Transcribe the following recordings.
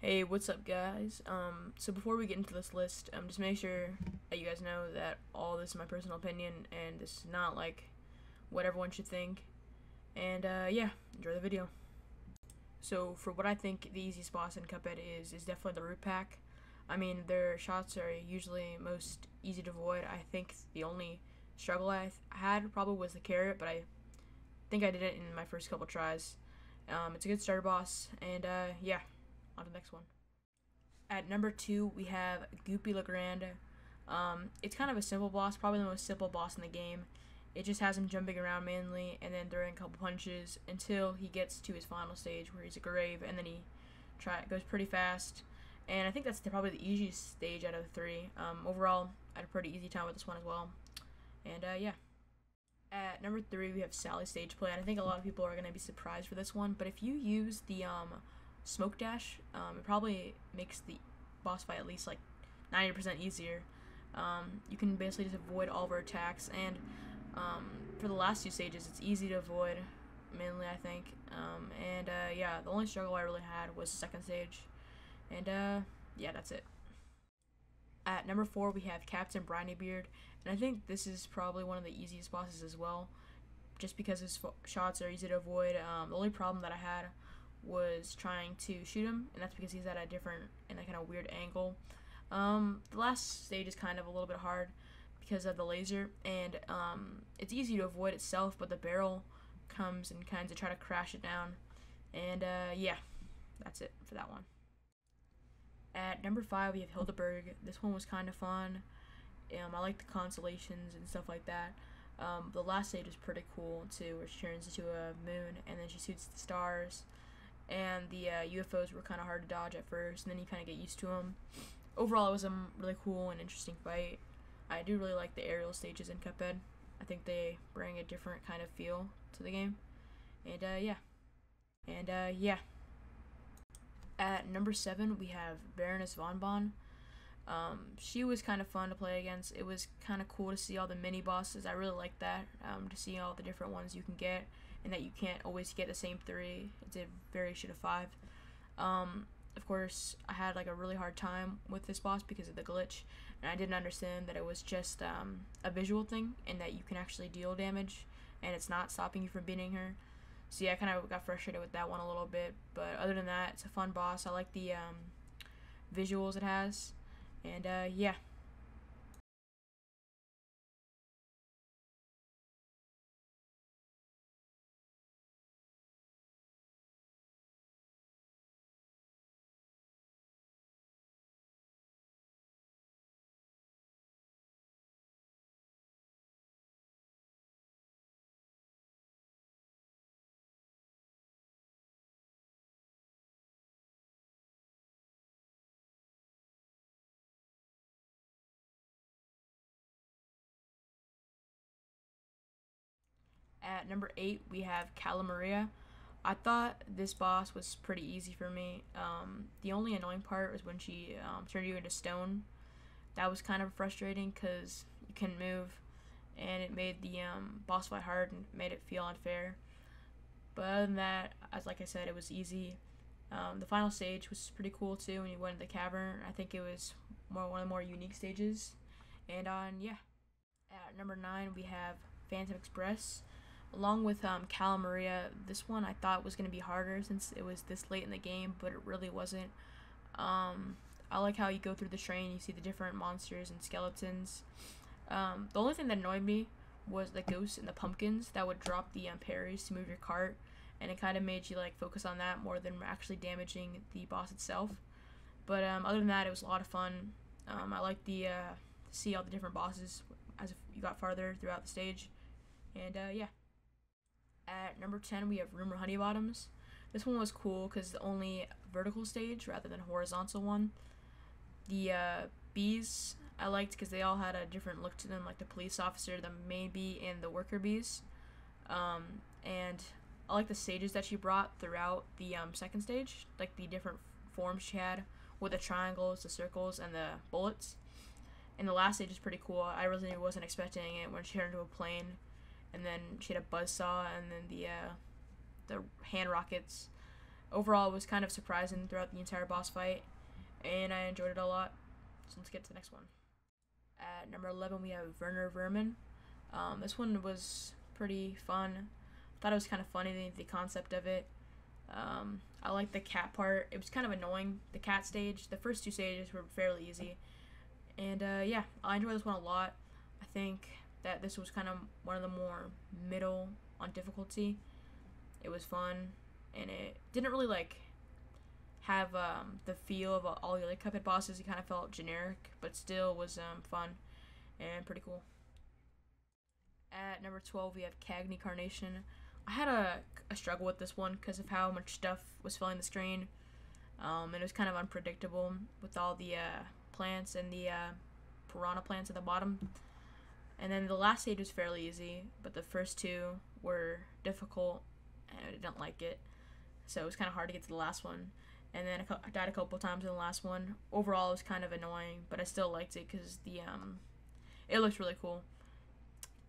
Hey, what's up, guys? So before we get into this list, just make sure that you guys know that all this is my personal opinion, and this is not like what everyone should think. And yeah, enjoy the video. So for what I think the easiest boss in Cuphead is definitely the root pack. I mean, their shots are usually most easy to avoid. I think the only struggle I had probably was the carrot, but I think I did it in my first couple tries. It's a good starter boss, and yeah, on to the next one. At number 2, we have Goopy Liquor. It's kind of a simple boss, probably the most simple boss in the game. It just has him jumping around mainly and then throwing a couple punches until he gets to his final stage where he's a grave, and then he goes pretty fast. And I think that's probably the easiest stage out of the 3. Overall, I had a pretty easy time with this one as well. And yeah. At number 3, we have Sally's stage play, and I think a lot of people are going to be surprised for this one, but if you use the smoke dash, it probably makes the boss fight at least like 90% easier. You can basically just avoid all of her attacks, and for the last 2 stages, it's easy to avoid, mainly I think. And yeah, the only struggle I really had was the second stage, and yeah, that's it. At number 4, we have Captain Beard, and I think this is probably one of the easiest bosses as well, just because his shots are easy to avoid. The only problem that I had was trying to shoot him, and that's because he's at a different and a kind of weird angle. The last stage is kind of a little bit hard because of the laser, and it's easy to avoid itself, but the barrel comes and kind of try to crash it down. And yeah, that's it for that one. At number 5, we have Hilde Berg. This one was kind of fun. I like the constellations and stuff like that. The last stage is pretty cool too, where she turns into a moon and then she shoots the stars. And the UFOs were kind of hard to dodge at first, and then you kind of get used to them. Overall, it was a really cool and interesting fight. I do really like the aerial stages in Cuphead. I think they bring a different kind of feel to the game. And yeah. And yeah. At number 7, we have Baroness von Bond. She was kind of fun to play against. It was kind of cool to see all the mini bosses. I really like that, to see all the different ones you can get, and that you can't always get the same 3. It's a variation of 5. Of course, I had like a really hard time with this boss because of the glitch, and I didn't understand that it was just a visual thing, and that you can actually deal damage, and it's not stopping you from beating her. So yeah, I kind of got frustrated with that one a little bit, but other than that, it's a fun boss. I like the visuals it has, and yeah. At number 8, we have Cala Maria. I thought this boss was pretty easy for me. The only annoying part was when she turned you into stone. That was kind of frustrating because you couldn't move, and it made the boss fight hard and made it feel unfair. But other than that, as like I said, it was easy. The final stage was pretty cool too when you went into the cavern. I think it was one of the more unique stages. And yeah. At number 9, we have Phantom Express. Along with Cala Maria, this one I thought was going to be harder since it was this late in the game, but it really wasn't. I like how you go through the train, you see the different monsters and skeletons. The only thing that annoyed me was the ghosts and the pumpkins that would drop the parries to move your cart, and it kind of made you like focus on that more than actually damaging the boss itself. But other than that, it was a lot of fun. I like the see all the different bosses as you got farther throughout the stage, and yeah. At number 10, we have Rumor Honeybottoms. This one was cool because the only vertical stage rather than horizontal one. The bees I liked because they all had a different look to them, like the police officer, the main bee, and the worker bees. And I like the stages that she brought throughout the second stage, like the different forms she had with the triangles, the circles, and the bullets. And the last stage is pretty cool. I really wasn't expecting it when she turned into a plane, and then she had a buzzsaw, and then the hand rockets. overall, it was kind of surprising throughout the entire boss fight, and I enjoyed it a lot. So let's get to the next one. At number 11, we have Verner Vermin. This one was pretty fun. Thought it was kind of funny, the concept of it. I liked the cat part. It was kind of annoying, the cat stage. The first two stages were fairly easy. And yeah, I enjoyed this one a lot. I think that this was kind of one of the more middle on difficulty. It was fun, and it didn't really like have the feel of all the other Cuphead bosses. It kind of felt generic, but still was fun and pretty cool. At number 12, we have Cagney Carnation. I had a struggle with this one because of how much stuff was filling the screen. And it was kind of unpredictable with all the plants and the piranha plants at the bottom. And then the last stage was fairly easy, but the first two were difficult, and I didn't like it. So it was kind of hard to get to the last one. And then I died a couple times in the last one. Overall, it was kind of annoying, but I still liked it because it looked really cool.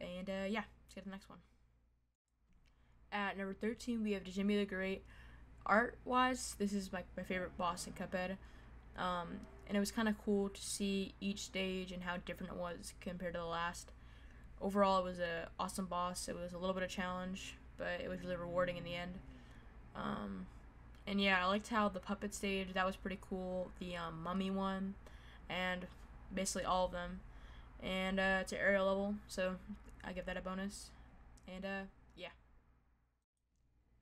And yeah, let's get to the next one. At number 13, we have Jimmy the Great. Art-wise, this is my favorite boss in Cuphead. And it was kind of cool to see each stage and how different it was compared to the last. Overall, it was an awesome boss. It was a little bit of challenge, but it was really rewarding in the end. And yeah, I liked how the puppet stage, that was pretty cool. The mummy one, and basically all of them. And it's an area level, so I give that a bonus. And yeah.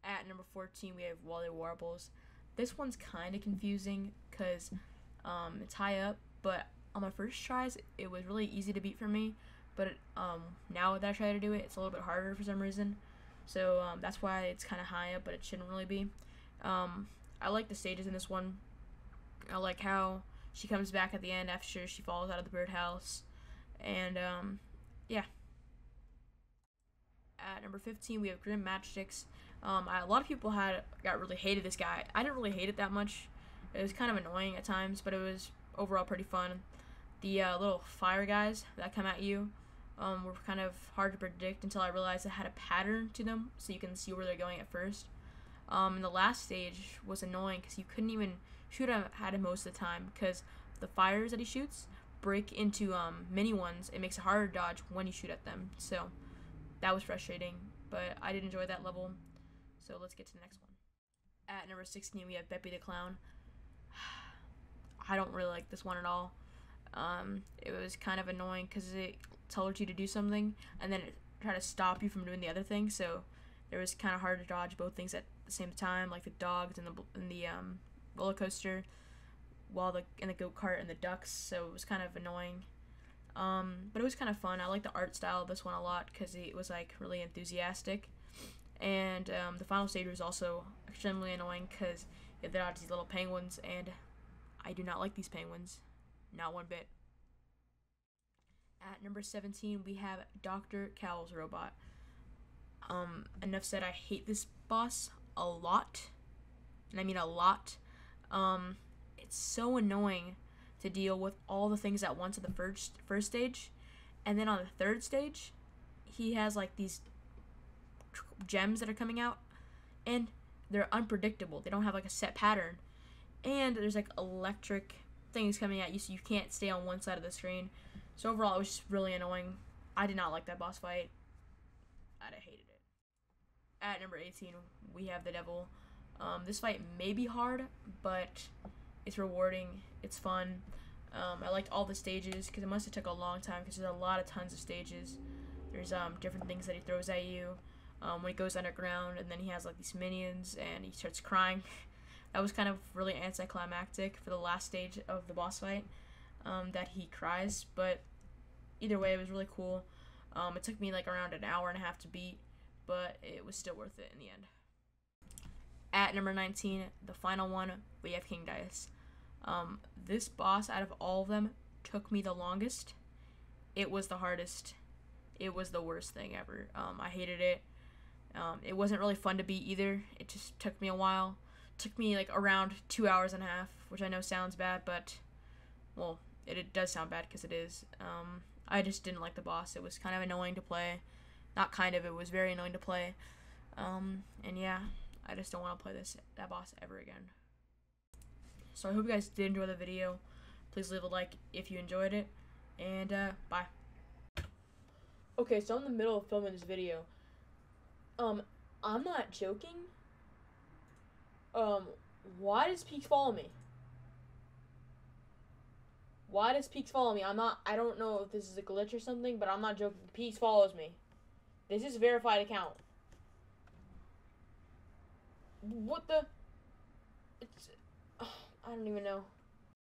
At number 14, we have Walle Warbles. This one's kind of confusing because it's high up, but on my first tries, it was really easy to beat for me. But now that I try to do it, it's a little bit harder for some reason. So that's why it's kind of high up, but it shouldn't really be. I like the stages in this one. I like how she comes back at the end after she falls out of the birdhouse. And yeah. At number 15, we have Grim Matchsticks. A lot of people really hated this guy. I didn't really hate it that much. It was kind of annoying at times, but it was overall pretty fun. The little fire guys that come at you were kind of hard to predict until I realized it had a pattern to them, so you can see where they're going at first. And the last stage was annoying because you couldn't even shoot at him most of the time because the fires that he shoots break into mini ones. It makes it harder to dodge when you shoot at them. So that was frustrating, but I did enjoy that level. So let's get to the next one. At number 16, we have Beppy the Clown. I don't really like this one at all. It was kind of annoying because it told you to do something and then it tried to stop you from doing the other thing. So it was kind of hard to dodge both things at the same time, like the dogs and the roller coaster, and the go-kart and the ducks. So it was kind of annoying. But it was kind of fun. I like the art style of this one a lot because it was like really enthusiastic. And the final stage was also extremely annoying because you have to dodge these little penguins, and I do not like these penguins, not one bit. At number 17, we have Dr. Cowl's robot. Enough said, I hate this boss a lot, and I mean a lot. It's so annoying to deal with all the things at once at the first stage, and then on the third stage, he has like these gems that are coming out, and they're unpredictable. They don't have like a set pattern, and there's like electric things coming at you, so you can't stay on one side of the screen. So overall, it was just really annoying. I did not like that boss fight. I hated it. At number 18, we have the Devil. This fight may be hard, but it's rewarding. It's fun. I liked all the stages because it must have took a long time because there's tons of stages. There's different things that he throws at you when he goes underground, and then he has like these minions and he starts crying. That was kind of really anticlimactic for the last stage of the boss fight, that he cries, but either way, it was really cool. It took me like around an hour and a half to beat, but it was still worth it in the end. At number 19, the final one, we have King Dice. This boss, out of all of them, took me the longest. It was the hardest. It was the worst thing ever. I hated it. It wasn't really fun to beat either. It just took me a while. It took me like around 2 hours and a half, which I know sounds bad, but, well, it does sound bad because it is. I just didn't like the boss. It was kind of annoying to play. Not kind of, it was very annoying to play. And yeah, I just don't want to play that boss ever again. So I hope you guys did enjoy the video. Please leave a like if you enjoyed it, and bye. Okay, so I'm in the middle of filming this video. I'm not joking. Why does Peaks follow me? Why does Peaks follow me? I don't know if this is a glitch or something, but I'm not joking. Peaks follows me. This is a verified account. What the? I don't even know.